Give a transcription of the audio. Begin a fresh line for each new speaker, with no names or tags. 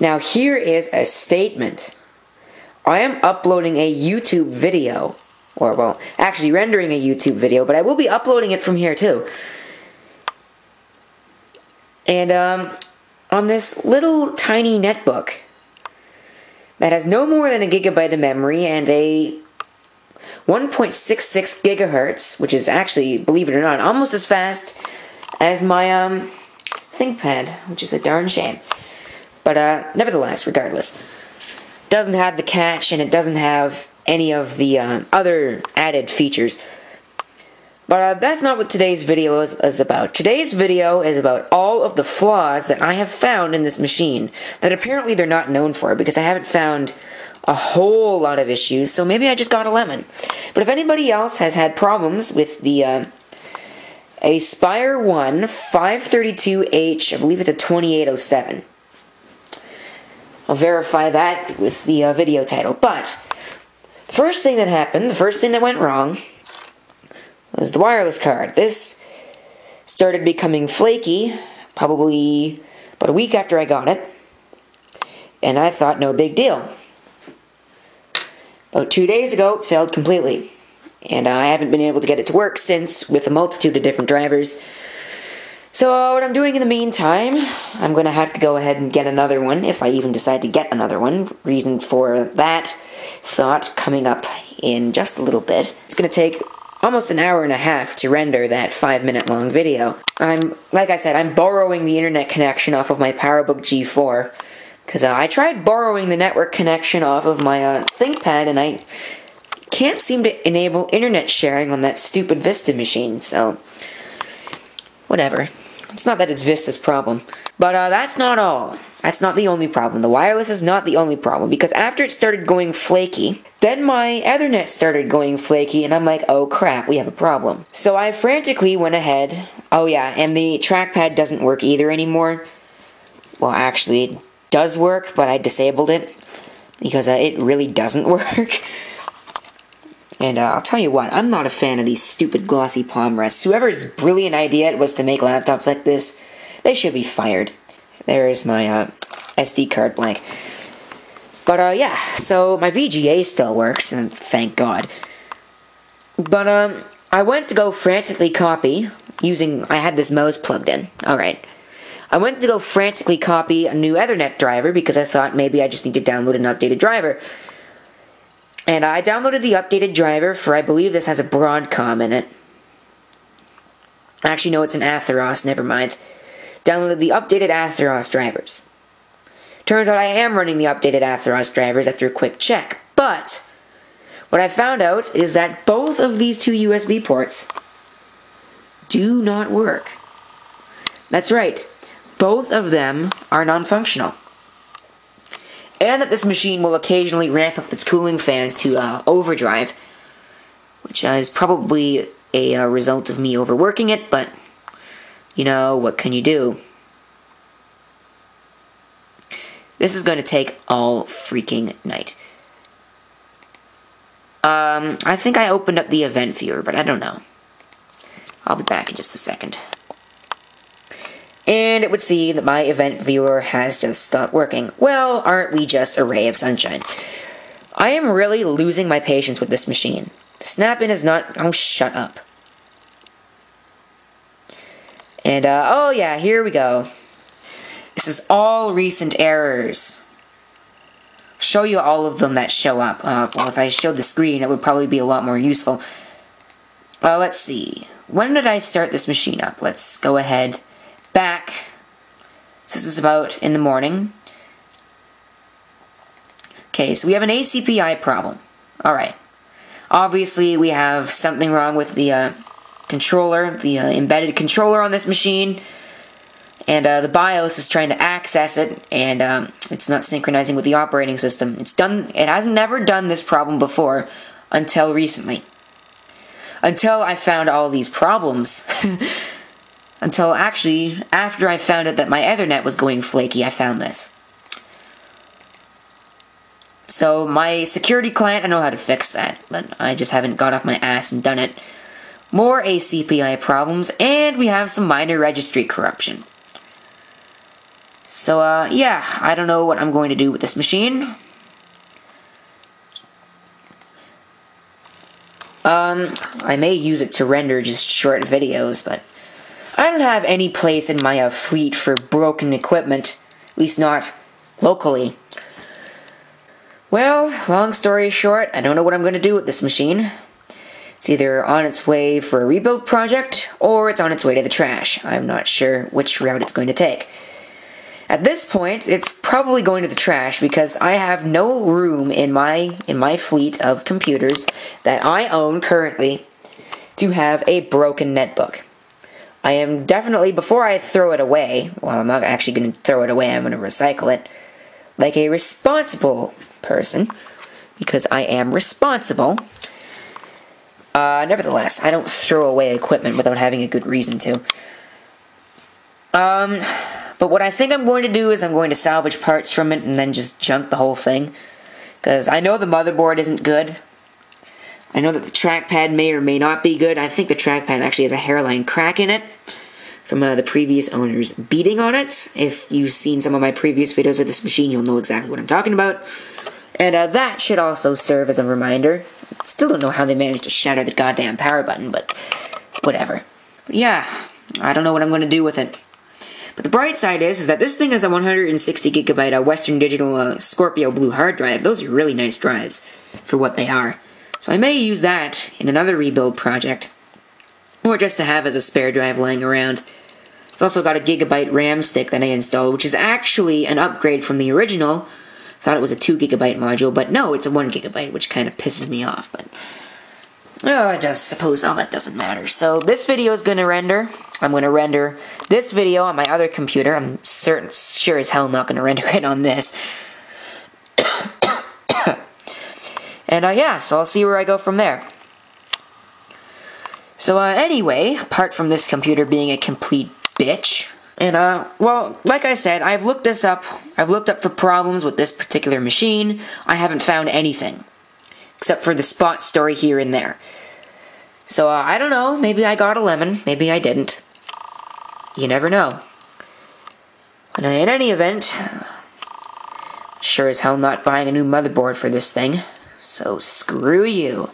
Now here is a statement. I am uploading a YouTube video, or well, actually rendering a YouTube video, but I will be uploading it from here too. And on this little tiny netbook that has no more than a gigabyte of memory and a 1.66 gigahertz, which is actually, believe it or not, almost as fast as my ThinkPad, which is a darn shame. But nevertheless, regardless, doesn't have the cache and it doesn't have any of the other added features. But that's not what today's video is about. Today's video is about all of the flaws that I have found in this machine that apparently they're not known for, because I haven't found a whole lot of issues, so maybe I just got a lemon. But if anybody else has had problems with the Aspire 1 532H, I believe it's a 2807. I'll verify that with the video title. But the first thing that happened, the first thing that went wrong, was the wireless card. This started becoming flaky probably about a week after I got it, and I thought no big deal. About 2 days ago, it failed completely, and I haven't been able to get it to work since with a multitude of different drivers. So what I'm doing in the meantime, I'm going to have to go ahead and get another one, if I even decide to get another one. Reason for that thought coming up in just a little bit. It's going to take almost an hour and a half to render that 5-minute long video. Like I said, I'm borrowing the internet connection off of my PowerBook G4, because I tried borrowing the network connection off of my ThinkPad, and I can't seem to enable internet sharing on that stupid Vista machine, so whatever. It's not that it's Vista's problem. But that's not all. That's not the only problem. The wireless is not the only problem, because after it started going flaky, then my Ethernet started going flaky, and I'm like, oh crap, we have a problem. So I frantically went ahead. Oh yeah, and the trackpad doesn't work either anymore. Well, actually, it does work, but I disabled it, because it really doesn't work. And I'll tell you what, I'm not a fan of these stupid glossy palm rests. Whoever's brilliant idea it was to make laptops like this, they should be fired. There's my SD card blank. But yeah, so my VGA still works, and thank God. But I went to go frantically copy, I had this mouse plugged in, alright. I went to go frantically copy a new Ethernet driver, because I thought maybe I just need to download an updated driver. And I downloaded the updated driver for, I believe this has a Broadcom in it. Actually, no, it's an Atheros, never mind. Downloaded the updated Atheros drivers. Turns out I am running the updated Atheros drivers after a quick check. But what I found out is that both of these two USB ports do not work. That's right. Both of them are non-functional. And that this machine will occasionally ramp up its cooling fans to overdrive, which is probably a result of me overworking it, but, you know, what can you do? This is going to take all freaking night. I think I opened up the event viewer, but I don't know. I'll be back in just a second. And it would see that my event viewer has just stopped working. Well, aren't we just a ray of sunshine? I am really losing my patience with this machine. The snap-in is not... Oh, shut up. And, oh yeah, here we go. This is all recent errors. I'll show you all of them that show up. Well, if I showed the screen, it would probably be a lot more useful. Well, let's see. When did I start this machine up? Let's go ahead... back. This is about in the morning. Okay, so we have an ACPI problem. Alright. Obviously, we have something wrong with the controller, the embedded controller on this machine. And the BIOS is trying to access it, and it's not synchronizing with the operating system. It has never done this problem before until recently. Until I found all these problems. Until actually, after I found out that my Ethernet was going flaky, I found this. So my security client, I know how to fix that, but I just haven't got off my ass and done it. More ACPI problems, and we have some minor registry corruption. So, yeah, I don't know what I'm going to do with this machine. I may use it to render just short videos, but I don't have any place in my fleet for broken equipment, at least not locally. Well, long story short, I don't know what I'm going to do with this machine. It's either on its way for a rebuild project, or it's on its way to the trash. I'm not sure which route it's going to take. At this point, it's probably going to the trash because I have no room in my fleet of computers that I own currently to have a broken netbook. I am definitely, before I throw it away, well, I'm not actually going to throw it away, I'm going to recycle it, like a responsible person, because I am responsible. Nevertheless, I don't throw away equipment without having a good reason to. But what I think I'm going to do is I'm going to salvage parts from it and then just junk the whole thing. Because I know the motherboard isn't good. I know that the trackpad may or may not be good. I think the trackpad actually has a hairline crack in it from the previous owners beating on it. If you've seen some of my previous videos of this machine, you'll know exactly what I'm talking about. And that should also serve as a reminder. Still don't know how they managed to shatter the goddamn power button, but whatever. But yeah, I don't know what I'm going to do with it. But the bright side is that this thing has a 160 gigabyte Western Digital Scorpio Blue hard drive. Those are really nice drives for what they are. So I may use that in another rebuild project, or just to have as a spare drive lying around. It's also got a gigabyte RAM stick that I installed, which is actually an upgrade from the original. Thought it was a 2 gigabyte module, but no, it's a 1 gigabyte, which kind of pisses me off. But I just suppose that doesn't matter. So this video is going to render. I'm going to render this video on my other computer. I'm sure as hell not going to render it on this. And yeah, so I'll see where I go from there. So anyway, apart from this computer being a complete bitch, and well, like I said, I've looked this up. I've looked up for problems with this particular machine. I haven't found anything, except for the spot story here and there. So I don't know, maybe I got a lemon, maybe I didn't. You never know. And in any event, sure as hell not buying a new motherboard for this thing. So screw you.